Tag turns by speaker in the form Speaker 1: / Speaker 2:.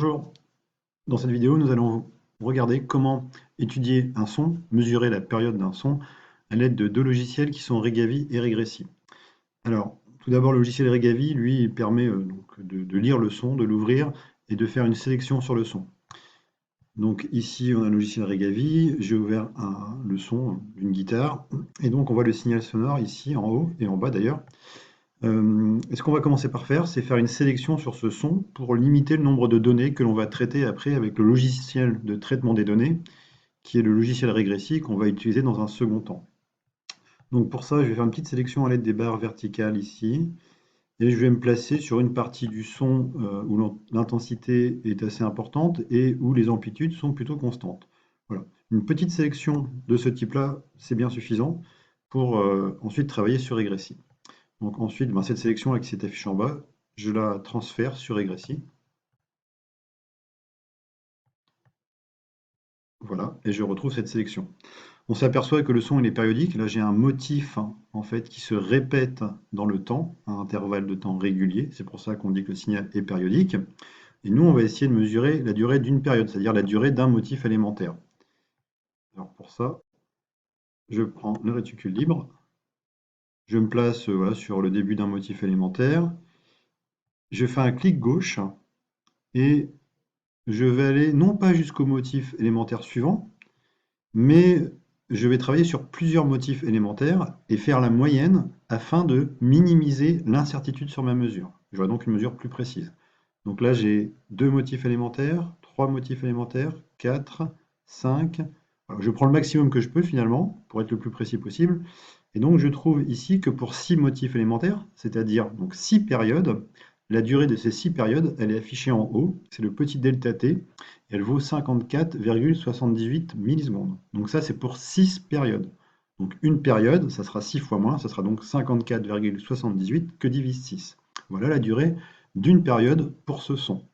Speaker 1: Bonjour, dans cette vidéo, nous allons regarder comment étudier un son, mesurer la période d'un son à l'aide de deux logiciels qui sont Regavi et Regressi. Alors, tout d'abord, le logiciel Regavi, lui, il permet donc de lire le son, de l'ouvrir et de faire une sélection sur le son. Donc ici, on a le logiciel Regavi, j'ai ouvert le son d'une guitare, et donc on voit le signal sonore ici, en haut et en bas d'ailleurs. Et ce qu'on va commencer par faire, c'est faire une sélection sur ce son pour limiter le nombre de données que l'on va traiter après avec le logiciel de traitement des données, qui est le logiciel Regressi qu'on va utiliser dans un second temps. Donc pour ça, je vais faire une petite sélection à l'aide des barres verticales ici, et je vais me placer sur une partie du son où l'intensité est assez importante et où les amplitudes sont plutôt constantes. Voilà. Une petite sélection de ce type-là, c'est bien suffisant pour ensuite travailler sur Regressi. Donc ensuite, cette sélection là qui s'est affichée en bas, je la transfère sur Regressi. Voilà, et je retrouve cette sélection. On s'aperçoit que le son il est périodique. Là, j'ai un motif en fait qui se répète dans le temps, à un intervalle de temps régulier. C'est pour ça qu'on dit que le signal est périodique. Et nous, on va essayer de mesurer la durée d'une période, c'est-à-dire la durée d'un motif élémentaire. Alors pour ça, je prends le réticule libre, je me place voilà, sur le début d'un motif élémentaire, je fais un clic gauche et je vais aller non pas jusqu'au motif élémentaire suivant, mais je vais travailler sur plusieurs motifs élémentaires et faire la moyenne afin de minimiser l'incertitude sur ma mesure. J'aurai donc une mesure plus précise. Donc là, j'ai 2 motifs élémentaires, 3 motifs élémentaires, 4, 5. Alors, je prends le maximum que je peux finalement pour être le plus précis possible. Et donc je trouve ici que pour 6 motifs élémentaires, c'est-à-dire donc 6 périodes, la durée de ces 6 périodes, elle est affichée en haut, c'est le petit delta t, et elle vaut 54,78 millisecondes. Donc ça, c'est pour 6 périodes. Donc une période, ça sera 6 fois moins, ça sera donc 54,78 que divise 6. Voilà la durée d'une période pour ce son.